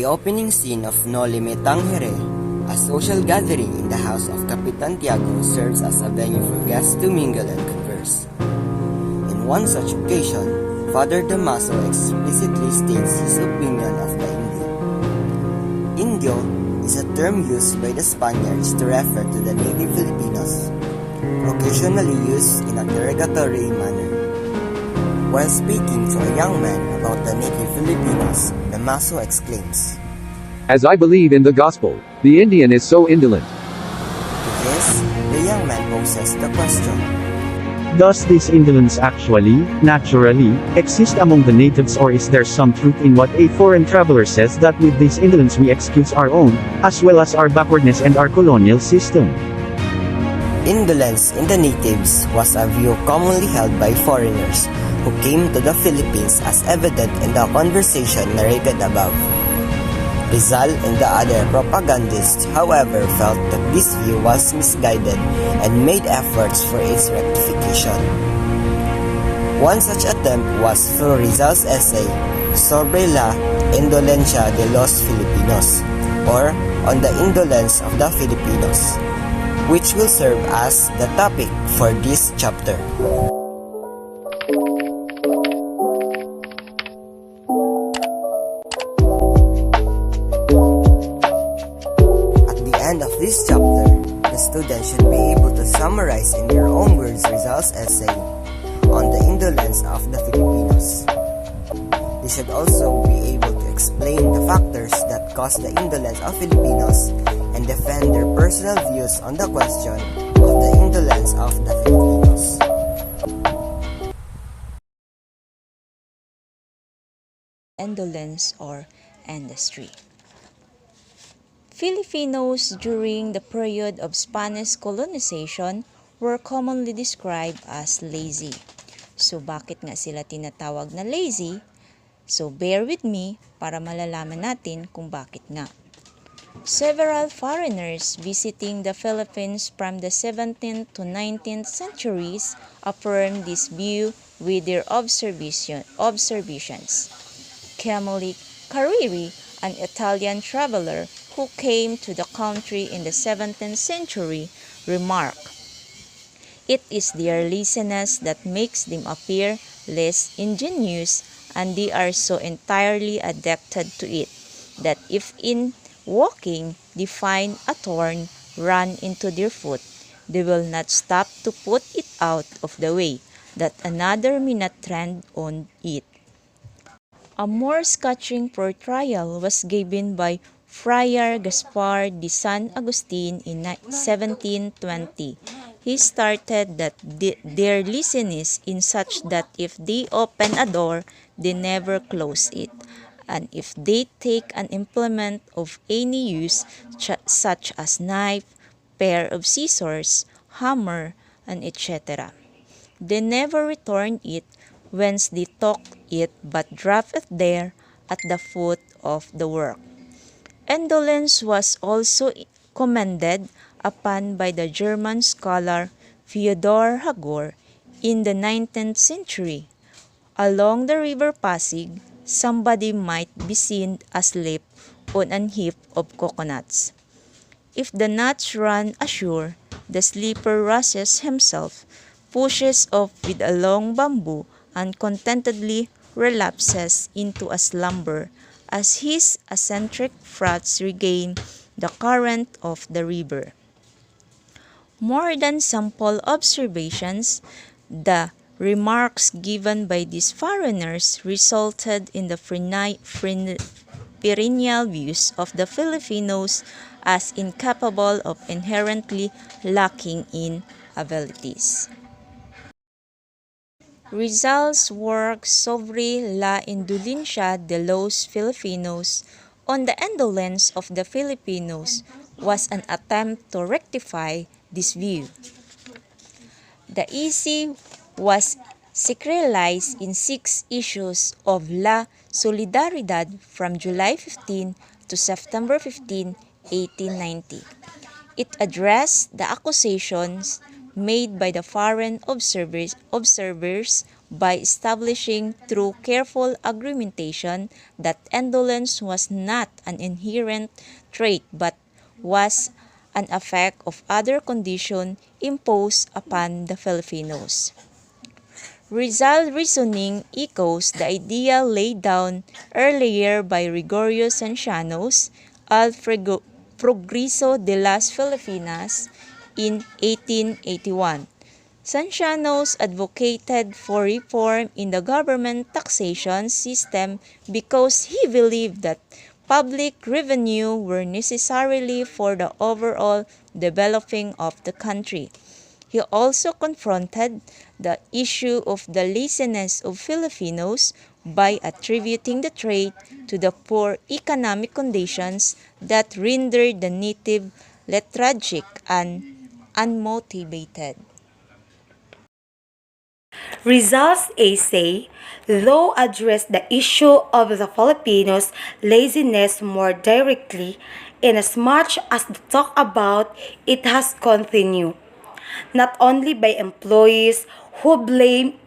The opening scene of Noli Me Tangere, a social gathering in the house of Capitan Tiago, serves as a venue for guests to mingle and converse. In one such occasion, Father Damaso explicitly states his opinion of the Indio. Indio is a term used by the Spaniards to refer to the native Filipinos, occasionally used in a derogatory manner. While speaking to a young man about the native Filipinos, Damaso exclaims, "As I believe in the gospel, the Indian is so indolent." To this, the young man poses the question, Does this indolence actually, naturally, exist among the natives, or is there some truth in what a foreign traveler says that with this indolence we excuse our own, as well as our backwardness and our colonial system? Indolence in the natives was a view commonly held by foreigners who came to the Philippines, as evident in the conversation narrated above. Rizal and the other propagandists, however, felt that this view was misguided and made efforts for its rectification. One such attempt was through Rizal's essay, Sobre la Indolencia de los Filipinos, or On the Indolence of the Filipinos, which will serve as the topic for this chapter. End of this chapter, the student should be able to summarize in their own words Rizal's essay on the indolence of the Filipinos. They should also be able to explain the factors that cause the indolence of Filipinos and defend their personal views on the question of the indolence of the Filipinos. Indolence or industry. Filipinos during the period of Spanish colonization were commonly described as lazy. So bakit nga sila tinatawag na lazy? So bear with me para malalaman natin kung bakit nga. Several foreigners visiting the Philippines from the 17th to 19th centuries affirmed this view with their observations. Camille Carreri, an Italian traveler who came to the country in the 17th century, remarked, "It is their laziness that makes them appear less ingenious, and they are so entirely addicted to it, that if in walking they find a thorn run into their foot, they will not stop to put it out of the way, that another may not tread on it." A more scathing portrayal was given by Friar Gaspar de San Agustin in 1720. He started that their laziness in such that if they open a door, they never close it, and if they take an implement of any use, such as knife, pair of scissors, hammer, and etc., they never return it whence they took it, but drop it there at the foot of the work. Indolence was also commended upon by the German scholar Fyodor Hagor in the 19th century. Along the river Pasig, somebody might be seen asleep on an heap of coconuts. If the nuts run ashore, the sleeper rouses himself, pushes off with a long bamboo, and contentedly relapses into a slumber as his eccentric frauds regain the current of the river. More than sample observations, the remarks given by these foreigners resulted in the perennial views of the Filipinos as incapable of inherently lacking in abilities. Rizal's work Sobre la Indolencia de los Filipinos, on the indolence of the Filipinos, was an attempt to rectify this view. The essay was serialized in 6 issues of La Solidaridad from July 15 to September 15, 1890. It addressed the accusations made by the foreign observers by establishing through careful argumentation that indolence was not an inherent trait but was an effect of other conditions imposed upon the Filipinos. Rizal reasoning echoes the idea laid down earlier by Gregorio Sancianos, Al Progreso de las Filipinas in 1881. Sancianos advocated for reform in the government taxation system because he believed that public revenue were necessarily for the overall developing of the country. He also confronted the issue of the laziness of Filipinos by attributing the trait to the poor economic conditions that rendered the native lethargic and unmotivated. Rizal's essay, though addressed the issue of the Filipinos' laziness more directly, inasmuch as the talk about it has continued, not only by employees who blame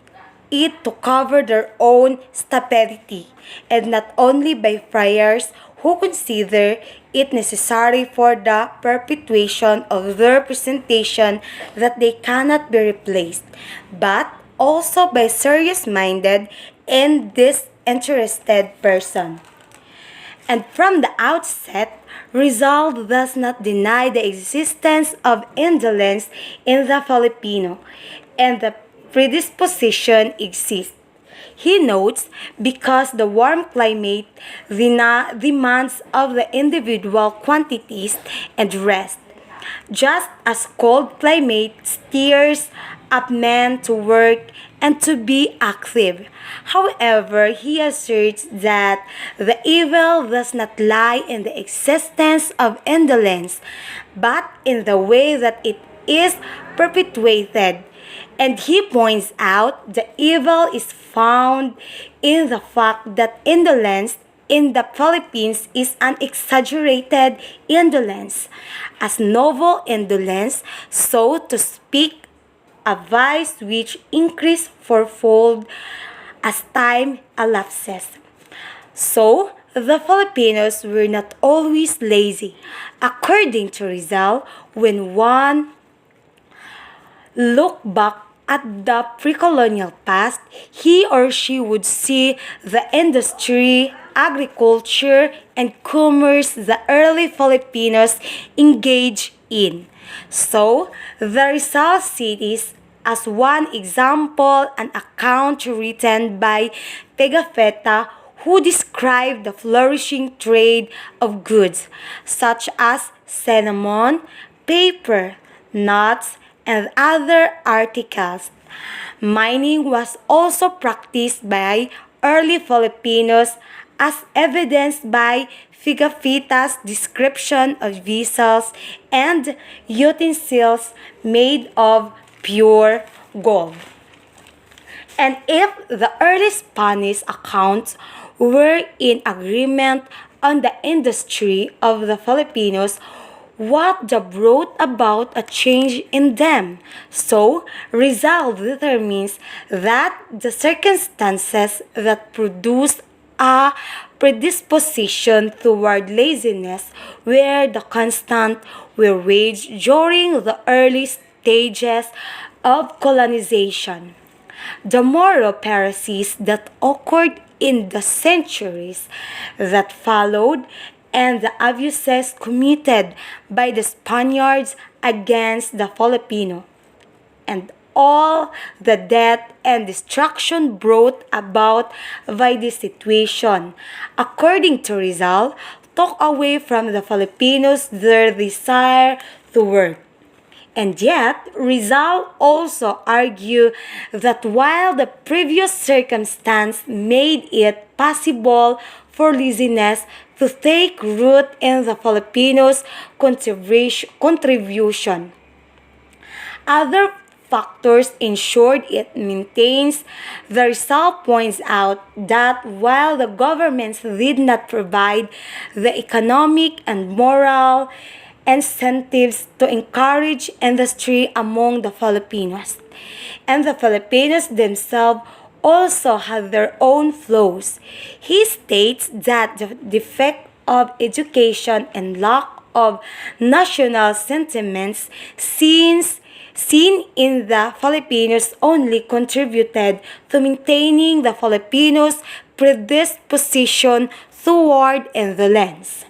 it to cover their own stupidity, and not only by friars who consider it necessary for the perpetuation of their presentation that they cannot be replaced, but also by serious-minded and disinterested persons. And from the outset, Rizal does not deny the existence of indolence in the Filipino, and the predisposition exists. He notes because the warm climate demands of the individual quantities and rest, just as cold climate steers up men to work and to be active. However, he asserts that the evil does not lie in the existence of indolence, but in the way that it is perpetuated. And he points out the evil is found in the fact that indolence in the Philippines is an exaggerated indolence, as novel indolence, so to speak, a vice which increases fourfold as time elapses. So, the Filipinos were not always lazy. According to Rizal, when one look back at the pre-colonial past, he or she would see the industry, agriculture, and commerce the early Filipinos engaged in. So, the Rizal cities, as one example, an account written by Pigafetta who described the flourishing trade of goods such as cinnamon, paper, nuts, and other articles. Mining was also practiced by early Filipinos as evidenced by Pigafetta's description of vessels and utensils made of pure gold. And if the early Spanish accounts were in agreement on the industry of the Filipinos, what brought about a change in them? So, Rizal determines that the circumstances that produced a predisposition toward laziness were the constant were waged during the early stages of colonization. The moral heresies that occurred in the centuries that followed and the abuses committed by the Spaniards against the Filipino, and all the death and destruction brought about by this situation, according to Rizal, took away from the Filipinos their desire to work. And yet, Rizal also argued that while the previous circumstance made it possible for laziness to take root in the Filipinos' contribution, other factors ensured it maintains. The result points out that while the governments did not provide the economic and moral incentives to encourage industry among the Filipinos, and the Filipinos themselves also have their own flaws. He states that the defect of education and lack of national sentiments seen in the Filipinos only contributed to maintaining the Filipinos' predisposition toward indolence.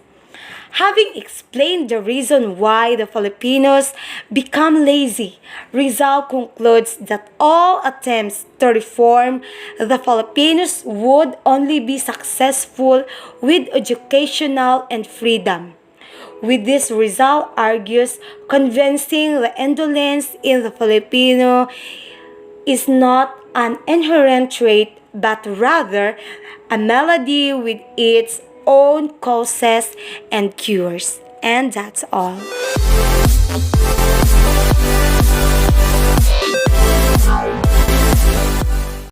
Having explained the reason why the Filipinos become lazy, Rizal concludes that all attempts to reform the Filipinos would only be successful with educational and freedom. With this, Rizal argues convincing the indolence in the Filipino is not an inherent trait but rather a malady with its own causes and cures. And that's all.